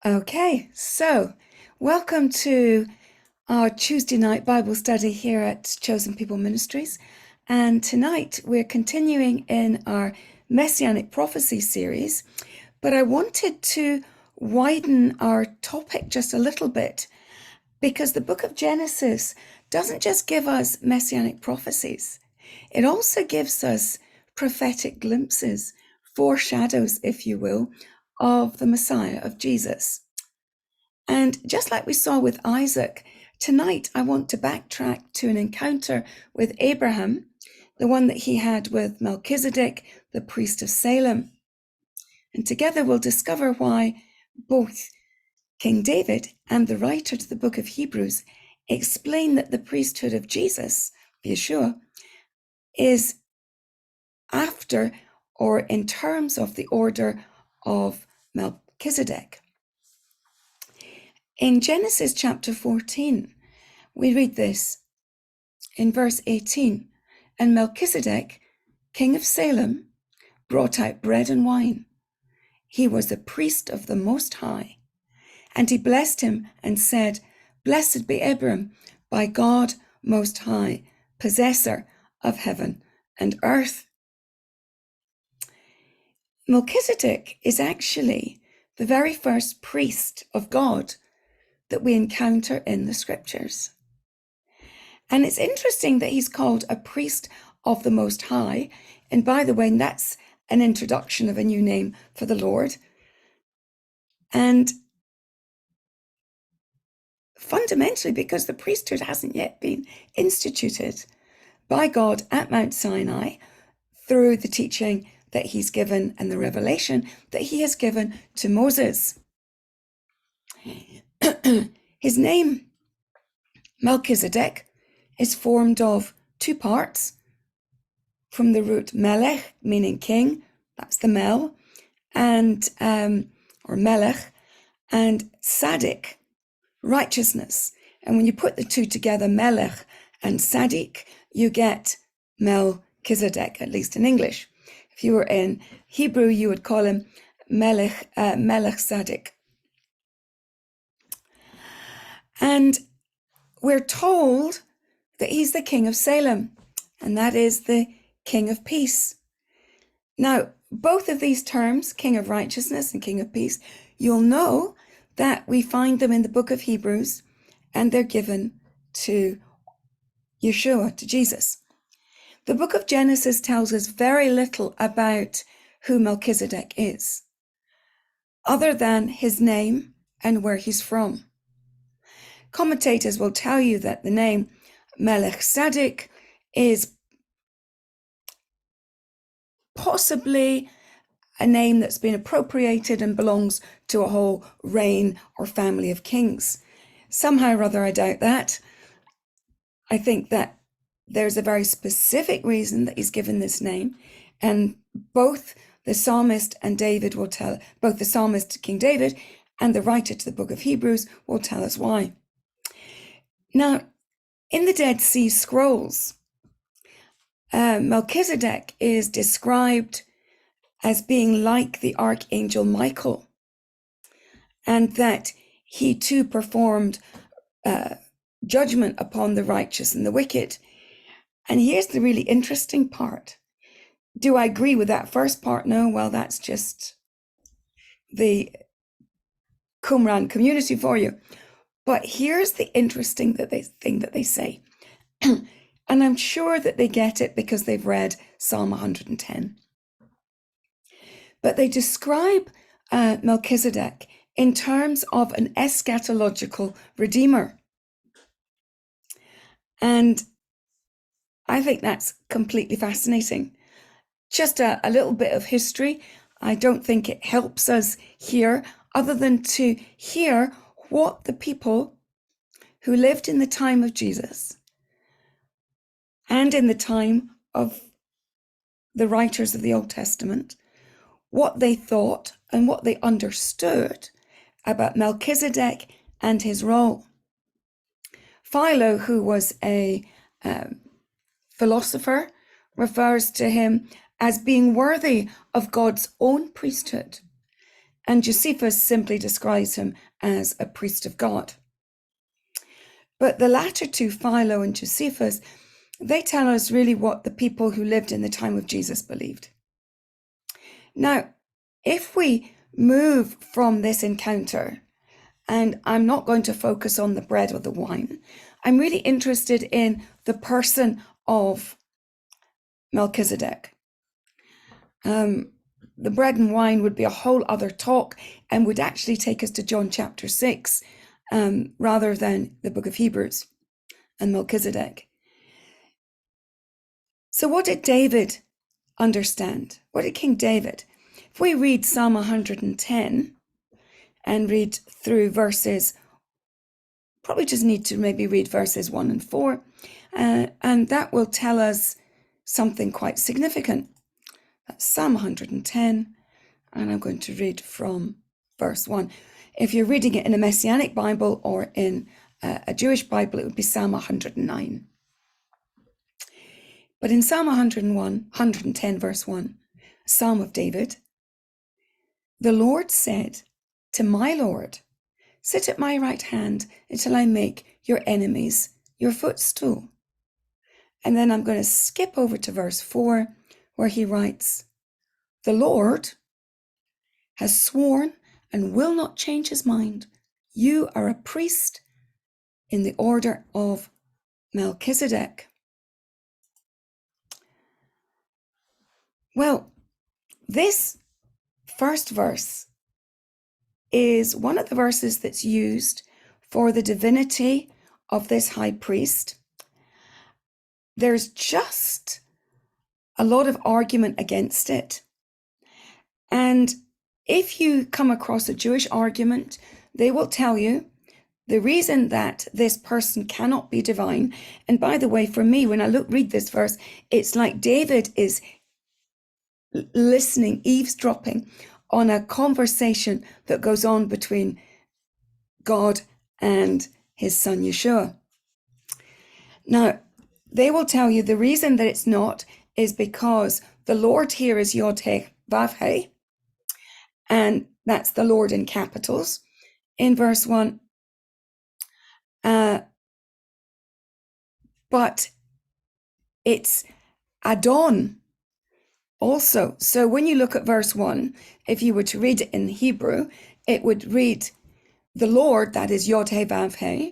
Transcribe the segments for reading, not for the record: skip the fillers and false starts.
Okay, so welcome to our Tuesday night Bible study here at Chosen People Ministries. And tonight we're continuing in our Messianic Prophecy series, but I wanted to widen our topic just a little bit because the book of Genesis doesn't just give us Messianic prophecies, it also gives us prophetic glimpses, foreshadows, if you will, of the Messiah, of Jesus. And just like we saw with Isaac, tonight I want to backtrack to an encounter with Abraham, the one that he had with Melchizedek, the priest of Salem. And together we'll discover why both King David and the writer to the book of Hebrews explain that the priesthood of Jesus, Yeshua, is after or in terms of the order of Melchizedek. In Genesis chapter 14, we read this in verse 18, and Melchizedek, king of Salem, brought out bread and wine. He was a priest of the Most High. And he blessed him and said, Blessed be Abram by God Most High, possessor of heaven and earth. Melchizedek is actually the very first priest of God that we encounter in the scriptures. And it's interesting that he's called a priest of the Most High. And by the way, that's an introduction of a new name for the Lord. And fundamentally, because the priesthood hasn't yet been instituted by God at Mount Sinai through the teaching that he's given and the revelation that he has given to Moses. His name, Melchizedek, is formed of two parts from the root melech, meaning king, that's the Mel, and or melech, and Sadik, righteousness. And when you put the two together, melech and Sadik, you get Melchizedek, at least in English. If you were in Hebrew, you would call him Melech Sadik. And we're told that he's the king of Salem, and that is the king of peace. Now, both of these terms, king of righteousness and king of peace, you'll know that we find them in the book of Hebrews, and they're given to Yeshua, to Jesus. The book of Genesis tells us very little about who Melchizedek is, other than his name and where he's from. Commentators will tell you that the name Melchizedek is possibly a name that's been appropriated and belongs to a whole reign or family of kings. Somehow or other, I doubt that. I think that there's a very specific reason that he's given this name, and both the psalmist and David will tell, both the psalmist King David and the writer to the book of Hebrews will tell us why. Now, in the Dead Sea Scrolls, Melchizedek is described as being like the archangel Michael, and that he too performed judgment upon the righteous and the wicked. And here's the really interesting part. Do I agree with that first part? No, well, that's just the Qumran community for you. But here's the interesting thing that they say. And I'm sure that they get it because they've read Psalm 110. But they describe Melchizedek in terms of an eschatological redeemer. And I think that's completely fascinating. Just a little bit of history. I don't think it helps us here, other than to hear what the people who lived in the time of Jesus and in the time of the writers of the Old Testament, what they thought and what they understood about Melchizedek and his role. Philo, who was a philosopher, refers to him as being worthy of God's own priesthood. And Josephus simply describes him as a priest of God. But the latter two, Philo and Josephus, they tell us really what the people who lived in the time of Jesus believed. Now, if we move from this encounter, and I'm not going to focus on the bread or the wine, I'm really interested in the person of Melchizedek. The bread and wine would be a whole other talk and would actually take us to John chapter 6 rather than the book of Hebrews and Melchizedek. So what did David understand? What did King David? If we read Psalm 110 and read through verses, probably just need to maybe read verses 1 and 4, and that will tell us something quite significant. That's Psalm 110, and I'm going to read from verse 1. If you're reading it in a Messianic Bible or in a Jewish Bible, it would be Psalm 109. But in Psalm 110, verse 1, Psalm of David, the Lord said to my Lord, sit at my right hand until I make your enemies your footstool. And then I'm going to skip over to verse 4, where he writes, the Lord has sworn and will not change his mind. You are a priest in the order of Melchizedek. Well, this first verse is one of the verses that's used for the divinity of this high priest. There's just a lot of argument against it. And if you come across a Jewish argument, they will tell you the reason that this person cannot be divine. And by the way, for me, when I read this verse, it's like David is listening, eavesdropping on a conversation that goes on between God and his son Yeshua. Now, they will tell you the reason that it's not is because the Lord here is Yod-Heh Vav-Heh, and that's the Lord in capitals in verse 1. But it's Adon also. So when you look at verse 1, if you were to read it in Hebrew, it would read, the Lord, that is Yod-Heh Vav-Heh,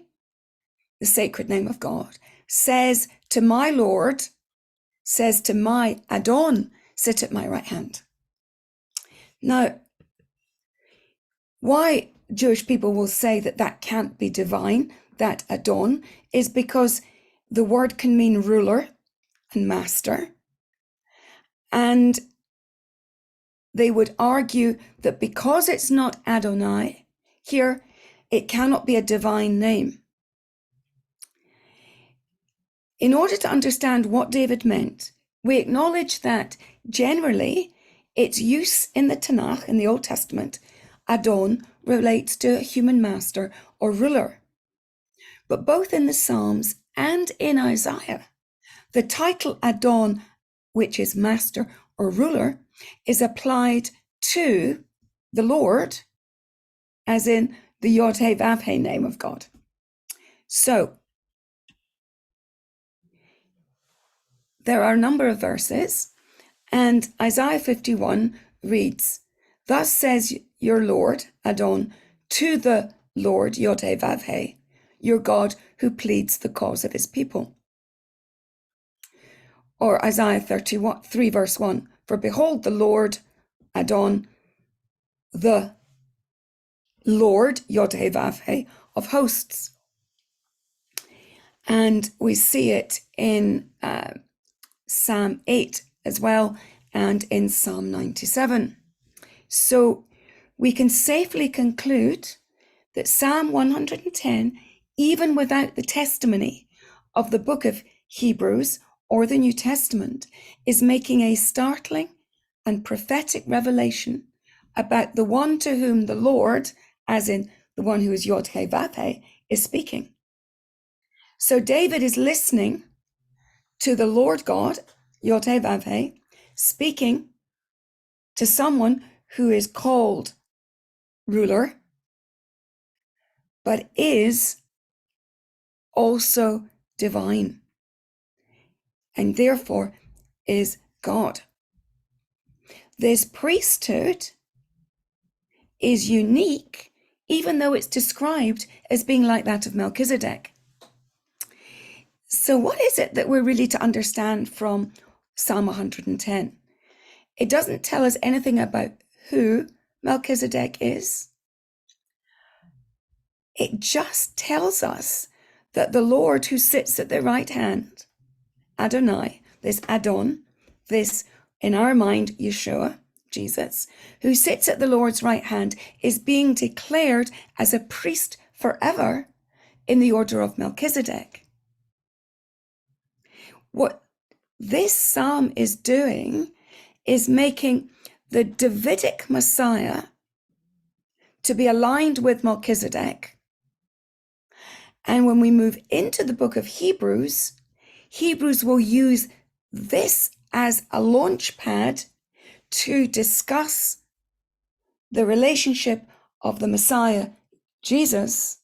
the sacred name of God, says to my Lord, says to my Adon, sit at my right hand. Now, why Jewish people will say that that can't be divine, that Adon, is because the word can mean ruler and master. And they would argue that because it's not Adonai here, it cannot be a divine name. In order to understand what David meant, we acknowledge that generally its use in the Tanakh, in the Old Testament, Adon relates to a human master or ruler. But both in the Psalms and in Isaiah, the title Adon, which is master or ruler, is applied to the Lord, as in the Yod-Heh Vav-Heh name of God. So, there are a number of verses, and Isaiah 51 reads, thus says your Lord, Adon, to the Lord, Yod-Heh Vav-Heh, your God who pleads the cause of his people. Or Isaiah 33 verse 1, for behold the Lord, Adon, the Lord, Yod-Heh Vav-Heh, of hosts. And we see it in Psalm 8 as well, and in Psalm 97. So we can safely conclude that Psalm 110, even without the testimony of the book of Hebrews or the New Testament, is making a startling and prophetic revelation about the one to whom the Lord, as in the one who is Yod-Heh Vav-Heh, is speaking. So David is listening to the Lord God, Yod-Heh Vav-Heh, speaking to someone who is called ruler, but is also divine, and therefore is God. This priesthood is unique, even though it's described as being like that of Melchizedek. So what is it that we're really to understand from Psalm 110? It doesn't tell us anything about who Melchizedek is. It just tells us that the Lord who sits at the right hand, Adonai, this Adon, this, in our mind, Yeshua, Jesus, who sits at the Lord's right hand, is being declared as a priest forever in the order of Melchizedek. What this psalm is doing is making the Davidic Messiah to be aligned with Melchizedek. And when we move into the book of Hebrews, Hebrews will use this as a launch pad to discuss the relationship of the Messiah, Jesus,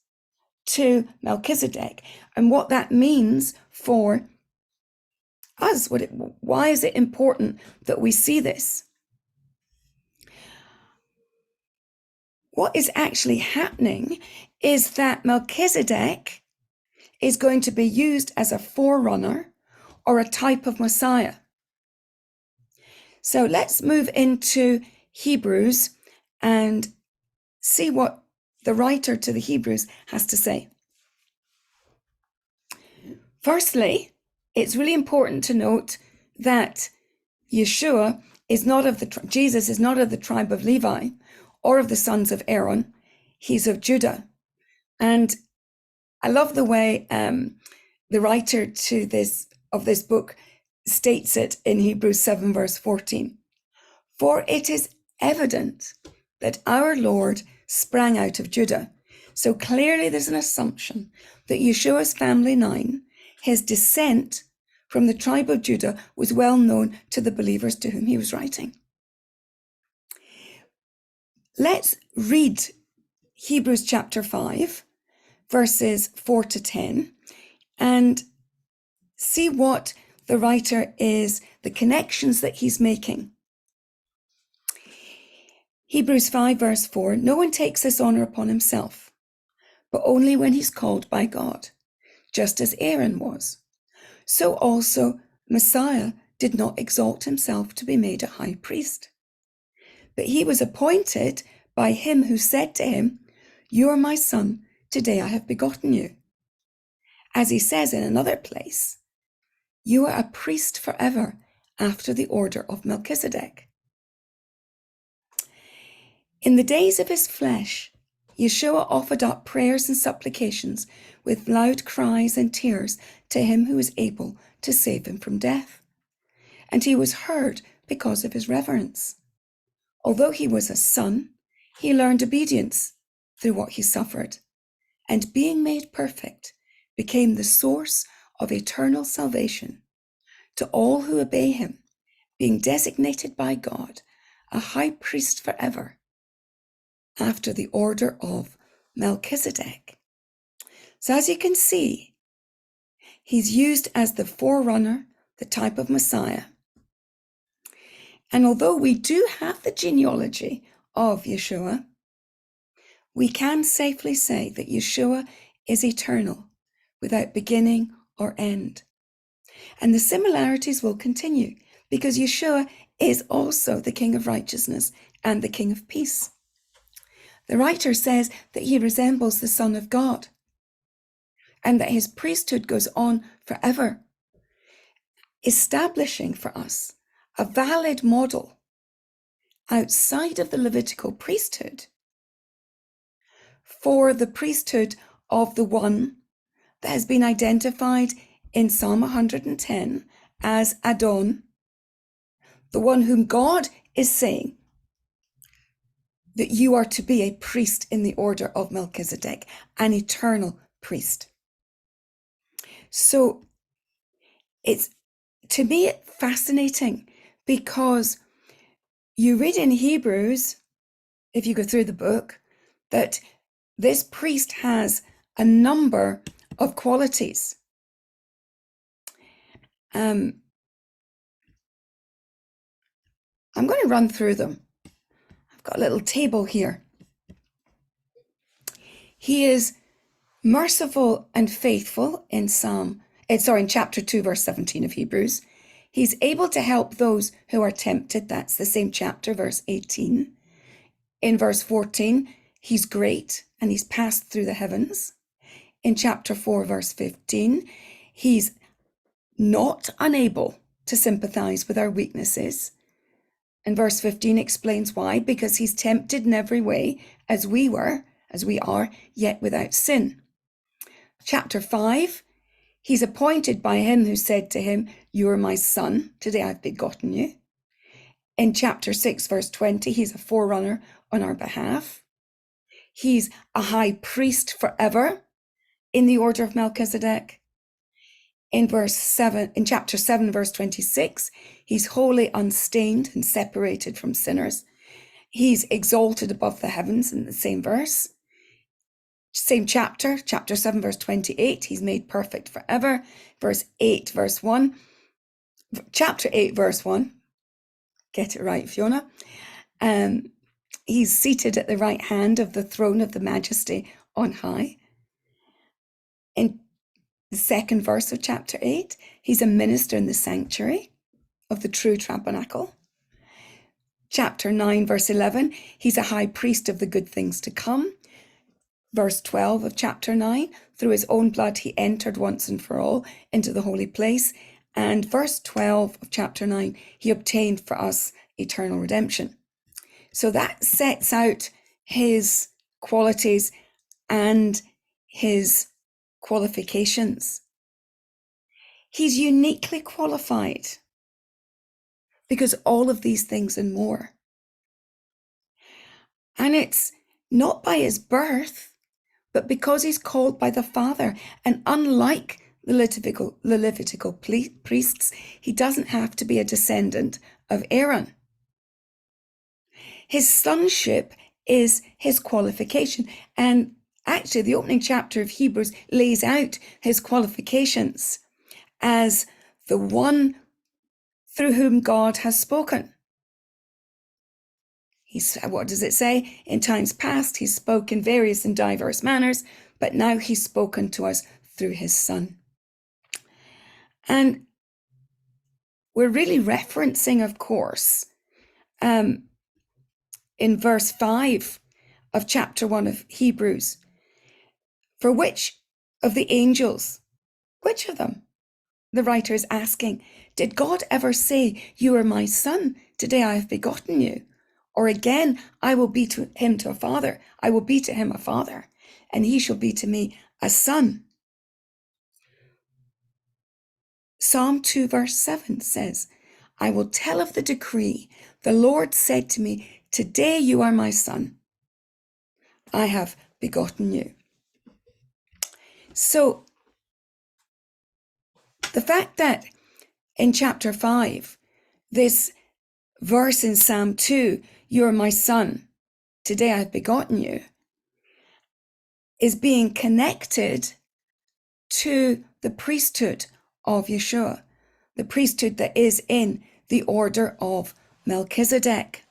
to Melchizedek and what that means for us. Why is it important that we see this? What is actually happening is that Melchizedek is going to be used as a forerunner or a type of Messiah. So let's move into Hebrews and see what the writer to the Hebrews has to say. Firstly, it's really important to note that Yeshua is not of Jesus is not of the tribe of Levi or of the sons of Aaron. He's of Judah. And I love the way the writer to this book states it in Hebrews 7 verse 14. For it is evident that our Lord sprang out of Judah. So clearly there's an assumption that Yeshua's family line, his descent from the tribe of Judah, was well known to the believers to whom he was writing. Let's read Hebrews chapter 5, verses 4 to 10, and see what the writer is, the connections that he's making. Hebrews 5 verse 4, no one takes this honor upon himself, but only when he's called by God, just as Aaron was. So also Messiah did not exalt himself to be made a high priest, but he was appointed by him who said to him, you are my son, today I have begotten you. As he says in another place, you are a priest forever after the order of Melchizedek. In the days of his flesh, Yeshua offered up prayers and supplications with loud cries and tears to him who was able to save him from death. And he was heard because of his reverence. Although he was a son, he learned obedience through what he suffered, and being made perfect, became the source of eternal salvation to all who obey him, being designated by God a high priest forever, after the order of Melchizedek. So as you can see, he's used as the forerunner, the type of Messiah. And although we do have the genealogy of Yeshua, we can safely say that Yeshua is eternal, without beginning or end. And the similarities will continue, because Yeshua is also the King of righteousness and the King of peace. The writer says that he resembles the Son of God, and that his priesthood goes on forever, establishing for us a valid model outside of the Levitical priesthood for the priesthood of the one that has been identified in Psalm 110 as Adon, the one whom God is saying that you are to be a priest in the order of Melchizedek, an eternal priest. So it's, to me, fascinating, because you read in Hebrews, if you go through the book, that this priest has a number of qualities. I'm going to run through them. I've got a little table here. He is merciful and faithful in chapter 2, verse 17 of Hebrews. He's able to help those who are tempted. That's the same chapter, verse 18. In verse 14, he's great and he's passed through the heavens. In chapter 4, verse 15, he's not unable to sympathize with our weaknesses. And verse 15 explains why, because he's tempted in every way as we are, yet without sin. Chapter 5, he's appointed by him who said to him, "You are my son, today I've begotten you." In chapter 6, verse 20, he's a forerunner on our behalf. He's a high priest forever in the order of Melchizedek. In chapter 7, verse 26, he's holy, unstained, and separated from sinners. He's exalted above the heavens in the same verse. Same chapter 7, verse 28, he's made perfect forever. Verse 8, verse 1. Chapter 8, verse 1. Get it right, Fiona. He's seated at the right hand of the throne of the majesty on high. In the second verse of chapter 8, he's a minister in the sanctuary of the true tabernacle. Chapter 9, verse 11, he's a high priest of the good things to come. Verse 12 of chapter 9, through his own blood he entered once and for all into the holy place. And verse 12 of chapter 9, he obtained for us eternal redemption. So that sets out his qualities and his qualifications. He's uniquely qualified because all of these things and more. And it's not by his birth, but because he's called by the Father. And unlike the Levitical priests, he doesn't have to be a descendant of Aaron. His sonship is his qualification. And actually, the opening chapter of Hebrews lays out his qualifications as the one through whom God has spoken. What does it say? In times past, he spoke in various and diverse manners, but now he's spoken to us through his Son. And we're really referencing, of course, in verse 5 of chapter 1 of Hebrews, for which of the angels, which of them? The writer is asking, did God ever say, "You are my son, today I have begotten you"? Or again, "I will be to him a father, I will be to him a father, and he shall be to me a son"? Psalm 2 verse 7 says, "I will tell of the decree. The Lord said to me, today you are my son. I have begotten you." So the fact that in chapter 5, this verse in Psalm 2, "You are my son, today I have begotten you," is being connected to the priesthood of Yeshua, the priesthood that is in the order of Melchizedek.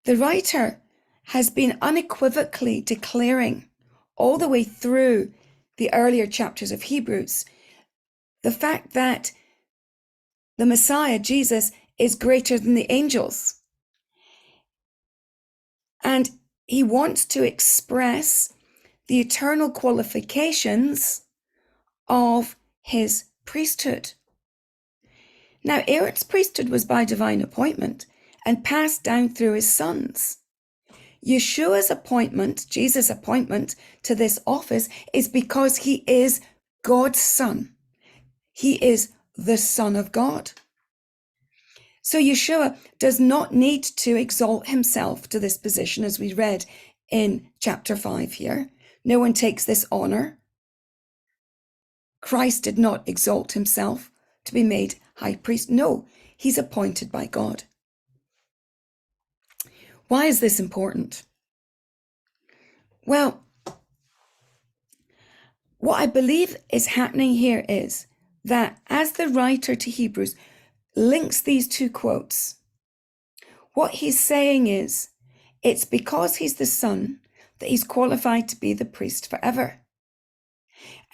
The writer has been unequivocally declaring all the way through the earlier chapters of Hebrews the fact that the Messiah, Jesus, is greater than the angels. And he wants to express the eternal qualifications of his priesthood. Now, Aaron's priesthood was by divine appointment and passed down through his sons. Yeshua's appointment, Jesus' appointment to this office, is because he is God's son. He is the Son of God. So Yeshua does not need to exalt himself to this position, as we read in chapter 5 here. No one takes this honor. Christ did not exalt himself to be made high priest. No, he's appointed by God. Why is this important? Well, what I believe is happening here is that as the writer to Hebrews links these two quotes, what he's saying is it's because he's the Son that he's qualified to be the priest forever.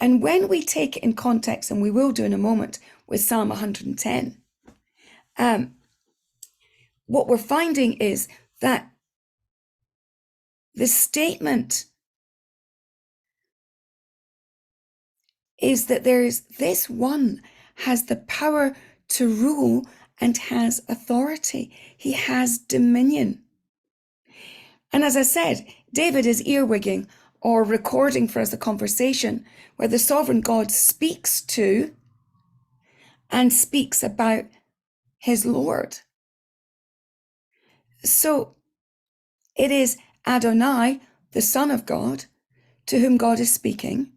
And when we take it in context, and we will do in a moment with Psalm 110, what we're finding is that the statement is that there is this one has the power to rule and has authority. He has dominion. And as I said, David is earwigging or recording for us a conversation where the sovereign God speaks to and speaks about his Lord. So it is Adonai, the Son of God, to whom God is speaking,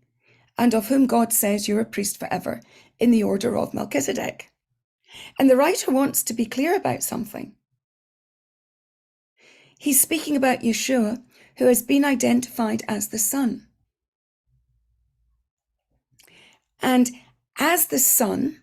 and of whom God says you're a priest forever in the order of Melchizedek. And the writer wants to be clear about something. He's speaking about Yeshua, who has been identified as the Son. And as the Son,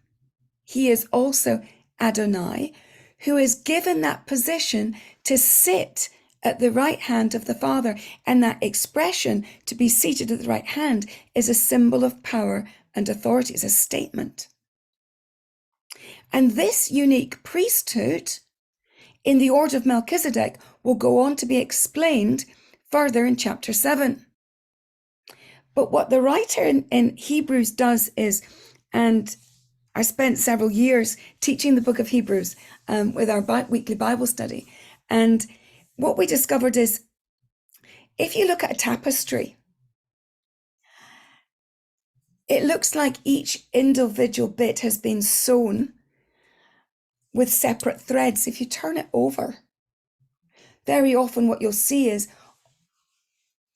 he is also Adonai, who is given that position to sit at the right hand of the Father. And that expression, to be seated at the right hand, is a symbol of power and authority. It's a statement. And this unique priesthood in the order of Melchizedek will go on to be explained further in chapter 7. But what the writer in Hebrews does is, and I spent several years teaching the book of Hebrews with our weekly Bible study. And what we discovered is, if you look at a tapestry, it looks like each individual bit has been sewn with separate threads. If you turn it over, very often what you'll see is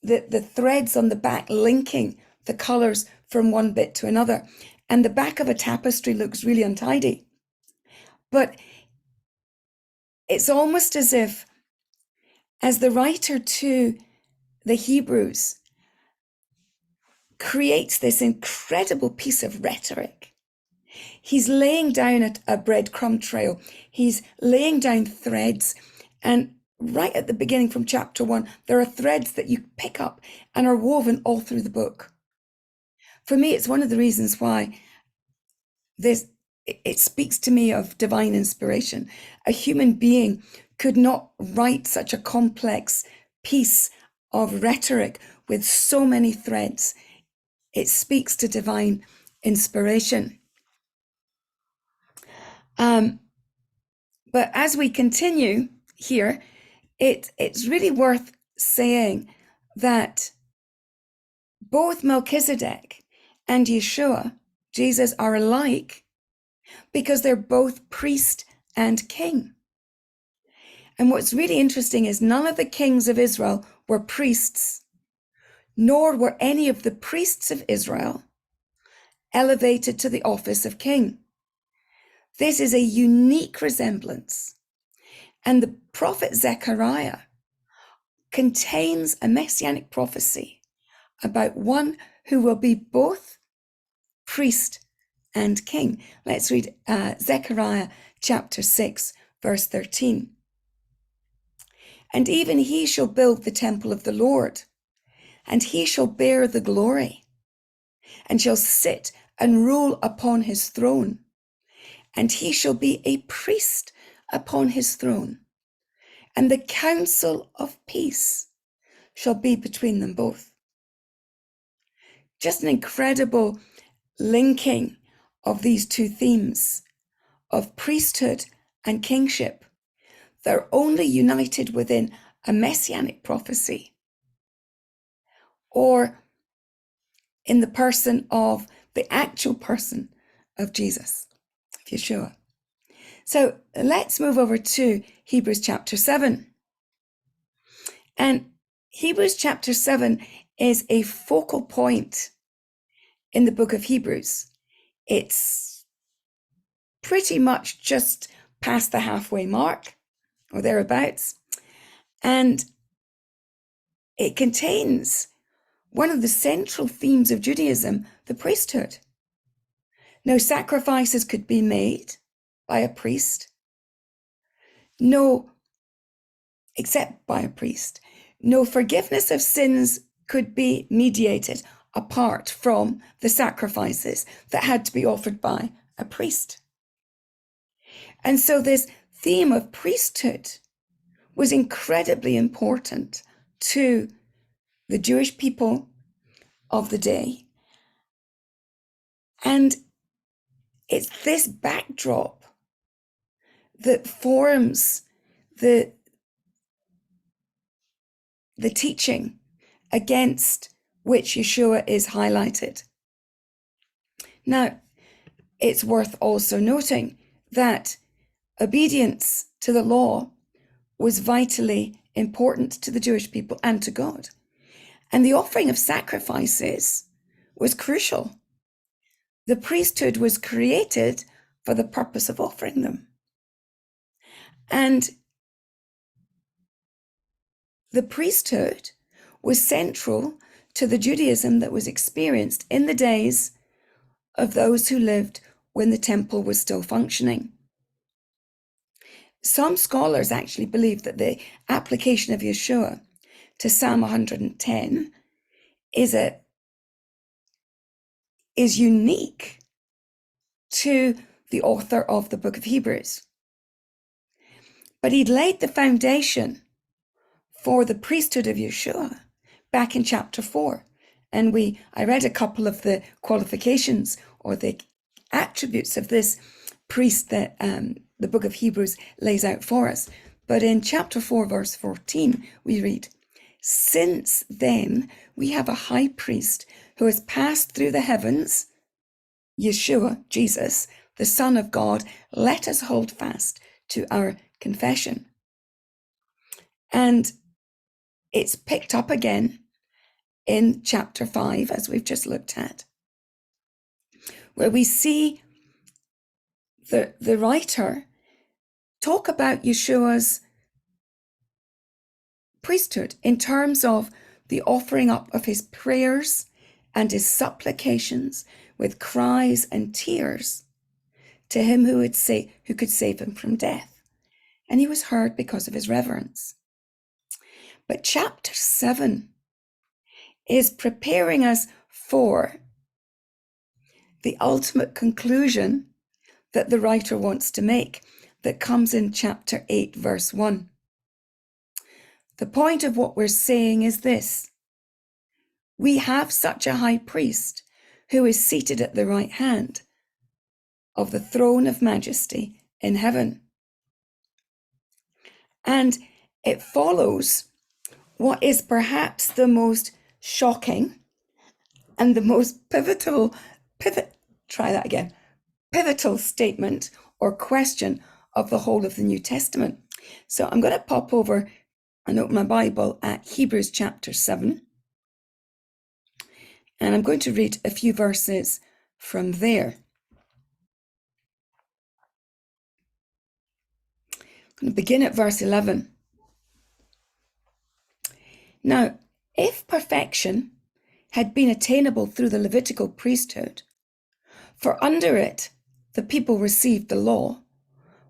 the threads on the back linking the colours from one bit to another. And the back of a tapestry looks really untidy. But it's almost as if, as the writer to the Hebrews creates this incredible piece of rhetoric, he's laying down a breadcrumb trail. He's laying down threads. And right at the beginning from chapter 1, there are threads that you pick up and are woven all through the book. For me, it's one of the reasons why it speaks to me of divine inspiration. A human being could not write such a complex piece of rhetoric with so many threads. It speaks to divine inspiration. But as we continue here, it's really worth saying that both Melchizedek and Yeshua, Jesus, are alike because they're both priest and king. And what's really interesting is none of the kings of Israel were priests, nor were any of the priests of Israel elevated to the office of king. This is a unique resemblance. And the prophet Zechariah contains a messianic prophecy about one who will be both priest and king. Let's read Zechariah chapter 6, verse 13. And even he shall build the temple of the Lord, and he shall bear the glory, and shall sit and rule upon his throne, and he shall be a priest upon his throne, and the counsel of peace shall be between them both. Just an incredible linking of these two themes of priesthood and kingship. They're only united within a messianic prophecy or in the person of the actual person of Jesus, Yeshua. So let's move over to Hebrews chapter 7. And Hebrews chapter 7 is a focal point in the book of Hebrews. It's pretty much just past the halfway mark or thereabouts. And it contains one of the central themes of Judaism, the priesthood. No sacrifices could be made by a priest, except by a priest. No forgiveness of sins could be mediated apart from the sacrifices that had to be offered by a priest. And so this theme of priesthood was incredibly important to the Jewish people of the day. And it's this backdrop that forms the teaching against which Yeshua is highlighted. Now, it's worth also noting that obedience to the law was vitally important to the Jewish people and to God. And the offering of sacrifices was crucial. The priesthood was created for the purpose of offering them. And the priesthood was central to the Judaism that was experienced in the days of those who lived when the temple was still functioning. Some scholars actually believe that the application of Yeshua to Psalm 110 is unique to the author of the book of Hebrews. But he'd laid the foundation for the priesthood of Yeshua back in chapter 4. And I read a couple of the qualifications or the attributes of this priest that the book of Hebrews lays out for us. But in chapter 4, verse 14, we read, "Since then we have a high priest who has passed through the heavens, Yeshua, Jesus, the Son of God, let us hold fast to our confession." And it's picked up again in chapter 5, as we've just looked at, where we see the writer talk about Yeshua's priesthood in terms of the offering up of his prayers and his supplications with cries and tears to him who could save him from death. And he was heard because of his reverence. But chapter 7 is preparing us for the ultimate conclusion that the writer wants to make, that comes in chapter 8, verse 1. The point of what we're saying is this: we have such a high priest who is seated at the right hand of the throne of majesty in heaven. And it follows what is perhaps the most shocking and the most pivotal statement or question of the whole of the New Testament. So I'm going to pop over and open my Bible at Hebrews chapter 7. And I'm going to read a few verses from there. I'm going to begin at verse 11. Now, if perfection had been attainable through the Levitical priesthood, for under it the people received the law,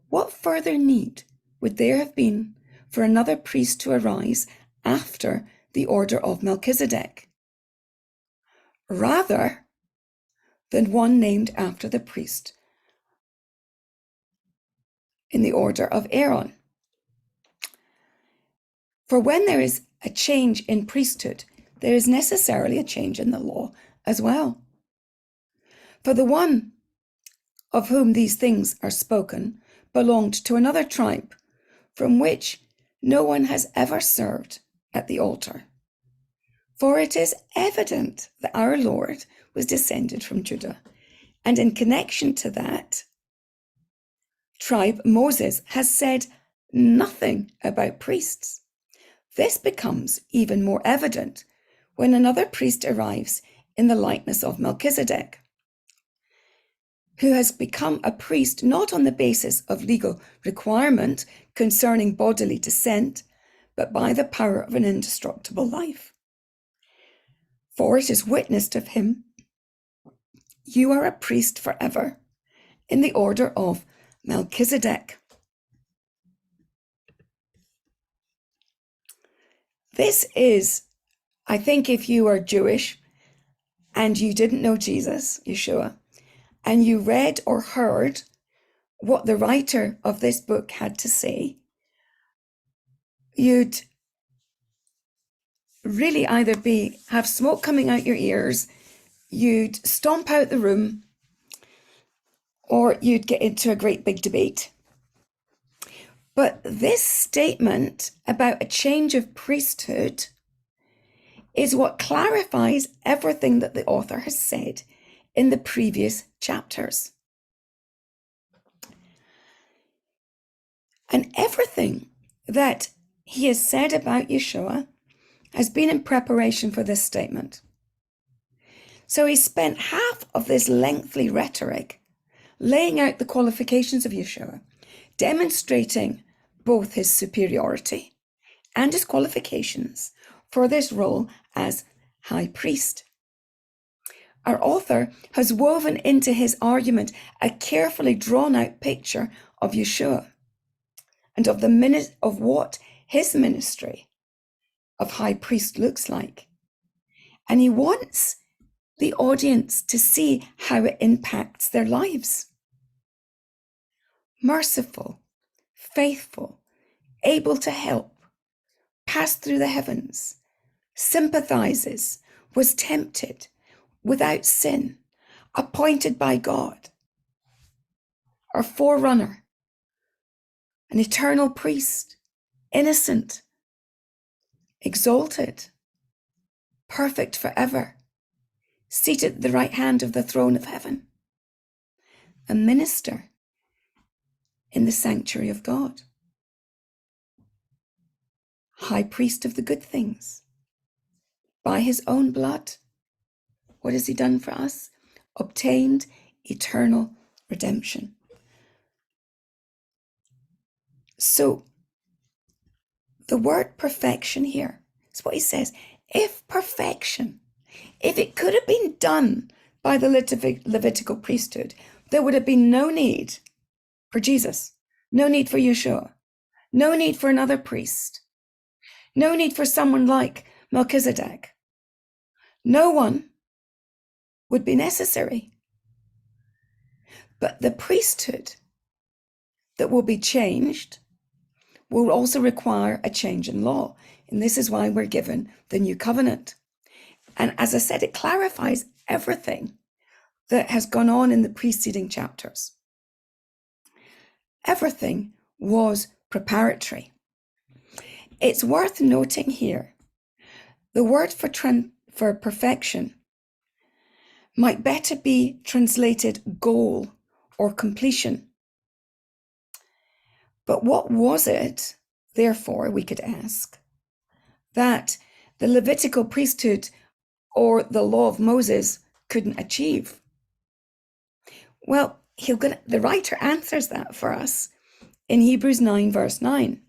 what further need would there have been for another priest to arise after the order of Melchizedek, rather than one named after the priest in the order of Aaron? For when there is a change in priesthood, there is necessarily a change in the law as well. For the one of whom these things are spoken belonged to another tribe, from which no one has ever served at the altar. For it is evident that our Lord was descended from Judah, and in connection to that tribe, Moses has said nothing about priests. This becomes even more evident when another priest arrives in the likeness of Melchizedek, who has become a priest not on the basis of legal requirement concerning bodily descent, but by the power of an indestructible life. For it is witnessed of him, you are a priest forever, in the order of Melchizedek. This is, I think, if you are Jewish and you didn't know Jesus, Yeshua, and you read or heard what the writer of this book had to say, you'd really either have smoke coming out your ears, you'd stomp out the room, or you'd get into a great big debate. But this statement about a change of priesthood is what clarifies everything that the author has said in the previous chapters. And everything that he has said about Yeshua has been in preparation for this statement. So he spent half of this lengthy rhetoric laying out the qualifications of Yeshua, demonstrating both his superiority and his qualifications for this role as high priest. Our author has woven into his argument a carefully drawn out picture of Yeshua and of what his ministry of high priest looks like. And he wants the audience to see how it impacts their lives. Merciful, faithful, able to help, passed through the heavens, sympathizes, was tempted, without sin, appointed by God, our forerunner, an eternal priest, innocent, exalted, perfect forever, seated at the right hand of the throne of heaven, a minister in the sanctuary of God, high priest of the good things, by his own blood. What has he done for us? Obtained eternal redemption. So the word perfection here is what he says. If perfection, if it could have been done by the Levitical priesthood, there would have been no need for Jesus, no need for Yeshua, no need for another priest, no need for someone like Melchizedek. No one would be necessary. But the priesthood that will be changed will also require a change in law. And this is why we're given the new covenant. And as I said, it clarifies everything that has gone on in the preceding chapters. Everything was preparatory. It's worth noting here, the word for perfection might better be translated goal or completion. But what was it, therefore, we could ask, that the Levitical priesthood or the law of Moses couldn't achieve? Well, the writer answers that for us in Hebrews 9, verse 9.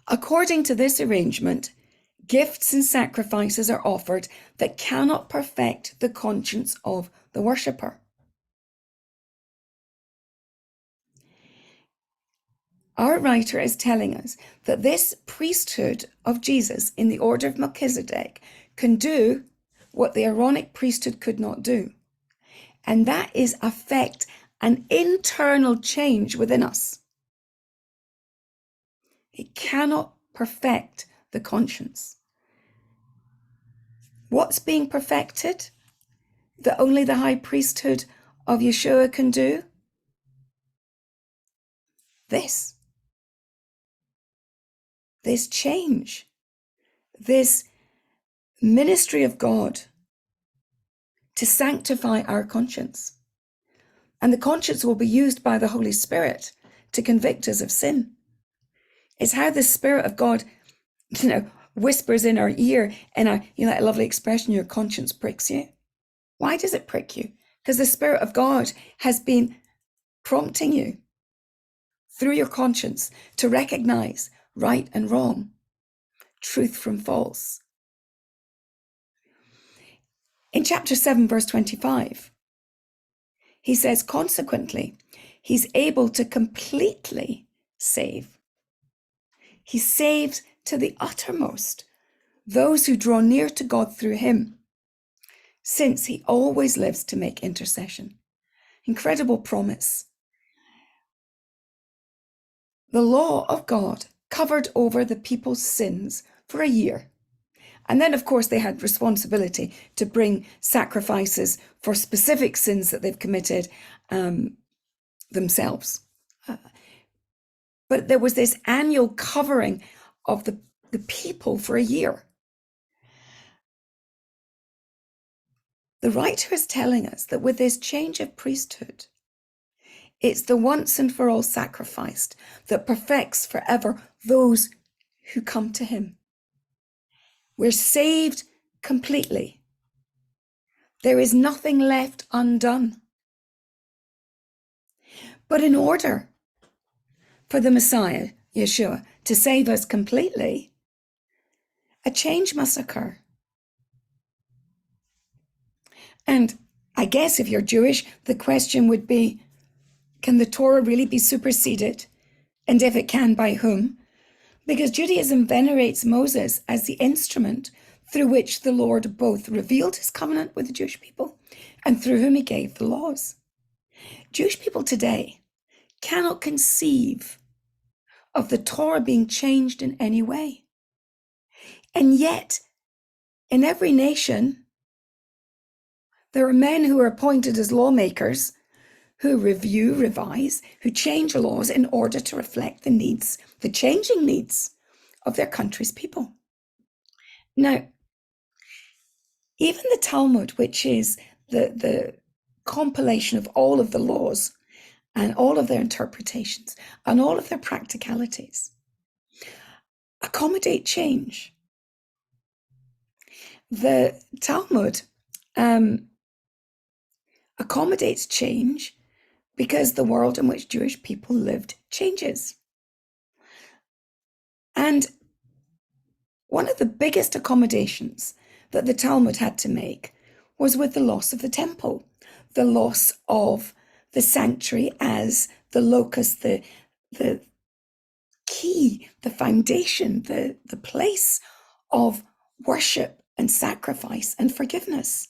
According to this arrangement, gifts and sacrifices are offered that cannot perfect the conscience of the worshipper. Our writer is telling us that this priesthood of Jesus in the order of Melchizedek can do what the Aaronic priesthood could not do. And that is affect an internal change within us. It cannot perfect the conscience. What's being perfected that only the high priesthood of Yeshua can do? This change, this ministry of God to sanctify our conscience. And the conscience will be used by the Holy Spirit to convict us of sin. It's how the Spirit of God, whispers in our ear, and that lovely expression, your conscience pricks you. Why does it prick you? Because the Spirit of God has been prompting you through your conscience to recognize right and wrong, truth from false. In chapter 7, verse 25, he says, consequently, he's able to completely save. He saves to the uttermost those who draw near to God through him, since he always lives to make intercession. Incredible promise. The law of God covered over the people's sins for a year. And then, of course, they had responsibility to bring sacrifices for specific sins that they've committed themselves. But there was this annual covering of the people for a year. The writer is telling us that with this change of priesthood, it's the once and for all sacrifice that perfects forever those who come to him. We're saved completely. There is nothing left undone. But in order for the Messiah, Yeshua, to save us completely, a change must occur. And I guess if you're Jewish, the question would be, can the Torah really be superseded? And if it can, by whom? Because Judaism venerates Moses as the instrument through which the Lord both revealed his covenant with the Jewish people and through whom he gave the laws. Jewish people today cannot conceive of the Torah being changed in any way. And yet, in every nation, there are men who are appointed as lawmakers who review, revise, who change laws in order to reflect the needs, the changing needs of their country's people. Now, even the Talmud, which is the compilation of all of the laws and all of their interpretations and all of their practicalities, accommodate change. The Talmud accommodates change because the world in which Jewish people lived changes. And one of the biggest accommodations that the Talmud had to make was with the loss of the temple, the loss of the sanctuary as the locus, the key, the foundation, the place of worship and sacrifice and forgiveness.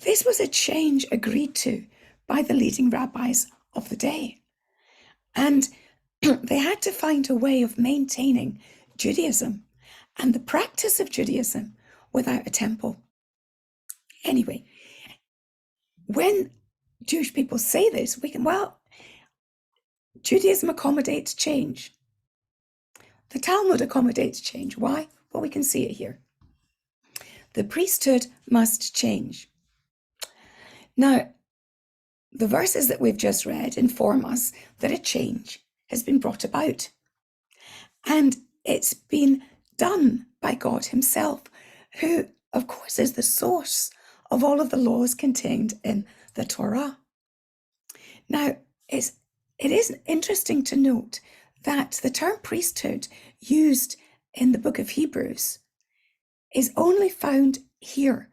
This was a change agreed to by the leading rabbis of the day. And they had to find a way of maintaining Judaism and the practice of Judaism without a temple. Anyway, when Jewish people say this, we can, well, Judaism accommodates change. The Talmud accommodates change. Why? Well, we can see it here. The priesthood must change. Now, the verses that we've just read inform us that a change has been brought about. And it's been done by God himself, who, of course, is the source of all of the laws contained in the Torah. Now, it is interesting to note that the term priesthood used in the book of Hebrews is only found here.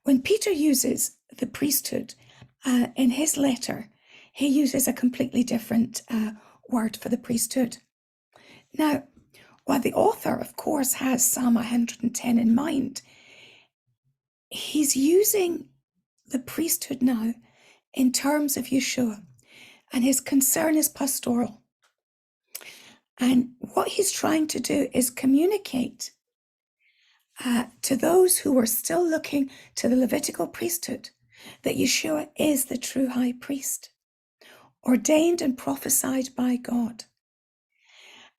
When Peter uses the priesthood in his letter, he uses a completely different word for the priesthood. Now, while the author, of course, has Psalm 110 in mind, he's using the priesthood now in terms of Yeshua, and his concern is pastoral. And what he's trying to do is communicate to those who are still looking to the Levitical priesthood that Yeshua is the true high priest, ordained and prophesied by God,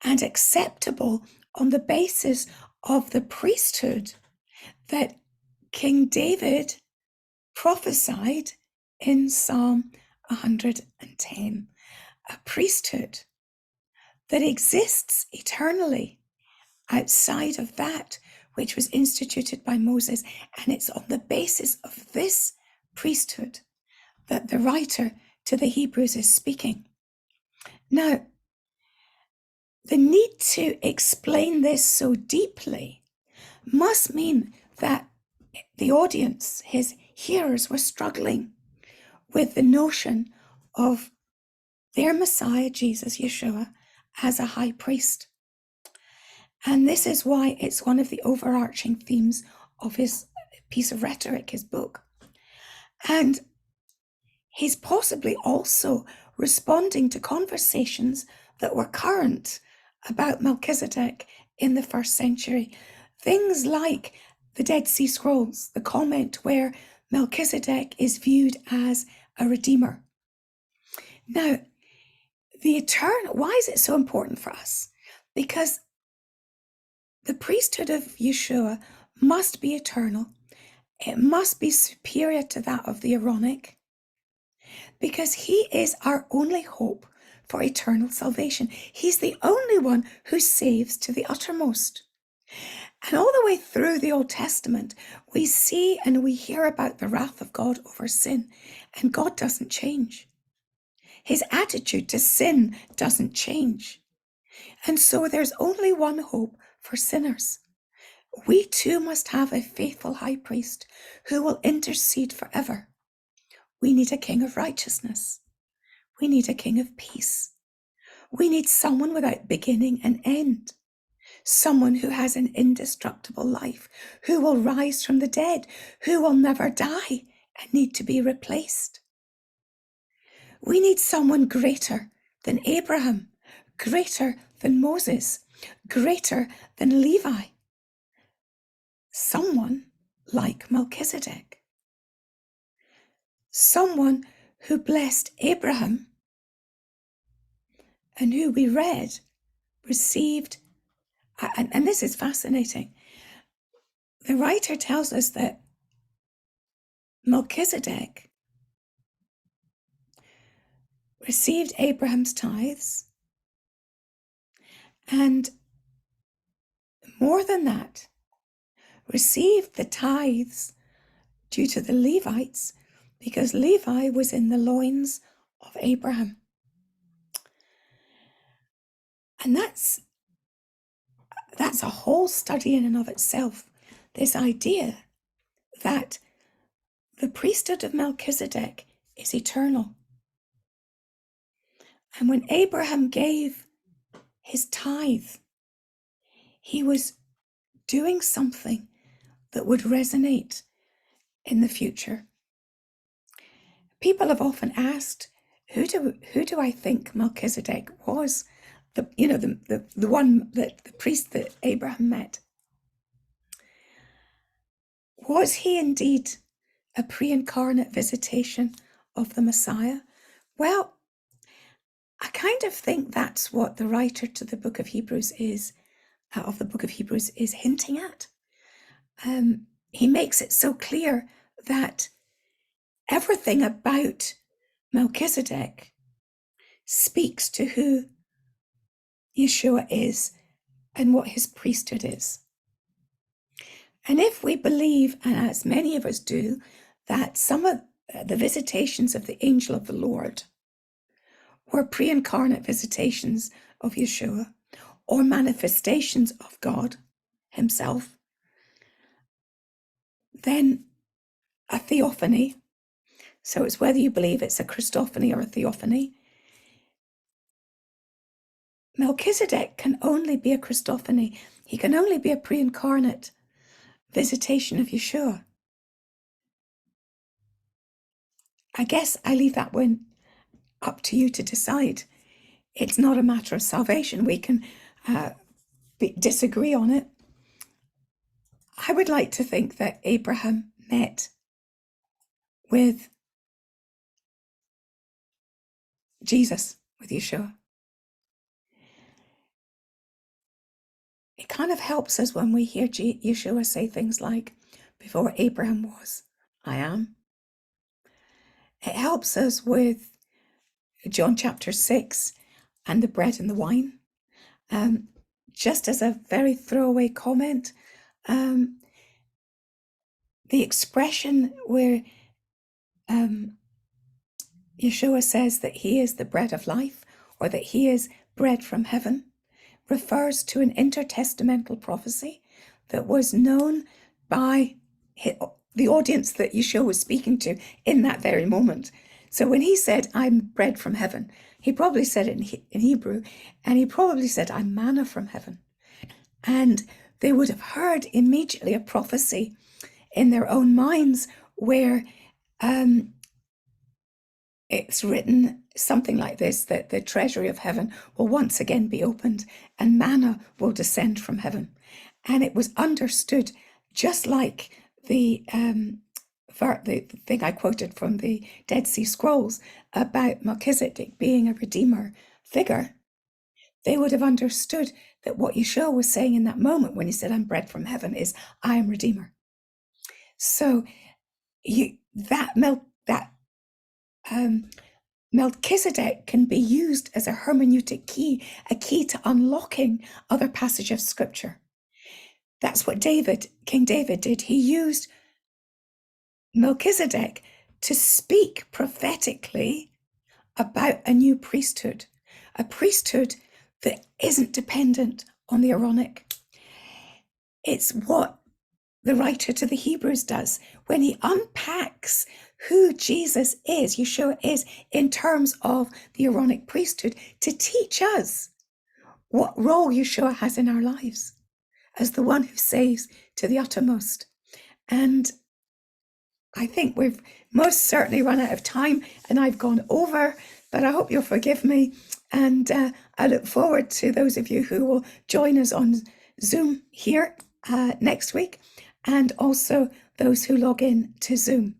and acceptable on the basis of the priesthood that King David prophesied in Psalm 110, a priesthood that exists eternally outside of that which was instituted by Moses. And it's on the basis of this priesthood that the writer to the Hebrews is speaking. Now, the need to explain this so deeply must mean that the audience, his hearers, were struggling with the notion of their Messiah, Jesus, Yeshua, as a high priest. And this is why it's one of the overarching themes of his piece of rhetoric, his book. And he's possibly also responding to conversations that were current about Melchizedek in the first century. Things like the Dead Sea Scrolls, the comment where Melchizedek is viewed as a redeemer. Now, the eternal, why is it so important for us? Because the priesthood of Yeshua must be eternal. It must be superior to that of the Aaronic, because he is our only hope for eternal salvation. He's the only one who saves to the uttermost. And all the way through the Old Testament, we see and we hear about the wrath of God over sin, and God doesn't change. His attitude to sin doesn't change. And so there's only one hope for sinners. We too must have a faithful high priest who will intercede forever. We need a king of righteousness. We need a king of peace. We need someone without beginning and end. Someone who has an indestructible life, who will rise from the dead, who will never die and need to be replaced. We need someone greater than Abraham, greater than Moses, greater than Levi. Someone like Melchizedek. Someone who blessed Abraham and who we read received, and this is fascinating. The writer tells us that Melchizedek received Abraham's tithes, and more than that, received the tithes due to the Levites, because Levi was in the loins of Abraham. And that's a whole study in and of itself, this idea that the priesthood of Melchizedek is eternal. And when Abraham gave his tithe, he was doing something that would resonate in the future. People have often asked, who do I think Melchizedek was? The priest that Abraham met. Was he indeed a pre-incarnate visitation of the Messiah? Well, I kind of think that's what the writer to the book of Hebrews is hinting at. He makes it so clear that everything about Melchizedek speaks to who Yeshua is and what his priesthood is. And if we believe, and as many of us do, that some of the visitations of the angel of the Lord were pre-incarnate visitations of Yeshua or manifestations of God himself, then a theophany, so it's whether you believe it's a Christophany or a theophany, Melchizedek can only be a Christophany. He can only be a pre-incarnate visitation of Yeshua. I guess I leave that one up to you to decide. It's not a matter of salvation. We can disagree on it. I would like to think that Abraham met with Jesus, with Yeshua. It kind of helps us when we hear Yeshua say things like, before Abraham was, I am. It helps us with John chapter 6 and the bread and the wine. Just as a very throwaway comment, the expression where Yeshua says that he is the bread of life, or that he is bread from heaven, refers to an intertestamental prophecy that was known by the audience that Yeshua was speaking to in that very moment. So when he said, I'm bread from heaven, he probably said it in Hebrew, and he probably said, I'm manna from heaven. And they would have heard immediately a prophecy in their own minds where it's written something like this, that the treasury of heaven will once again be opened and manna will descend from heaven. And it was understood just like the thing I quoted from the Dead Sea Scrolls about Melchizedek being a redeemer figure. They would have understood that what Yeshua was saying in that moment when he said, I'm bread from heaven, is I am redeemer. So Melchizedek can be used as a hermeneutic key, a key to unlocking other passages of scripture. That's what King David did. He used Melchizedek to speak prophetically about a new priesthood, a priesthood that isn't dependent on the Aaronic. It's what the writer to the Hebrews does when he unpacks who Jesus is, Yeshua is, in terms of the Aaronic priesthood, to teach us what role Yeshua has in our lives as the one who saves to the uttermost. And I think we've most certainly run out of time and I've gone over, but I hope you'll forgive me. And I look forward to those of you who will join us on Zoom here next week, and also those who log in to Zoom.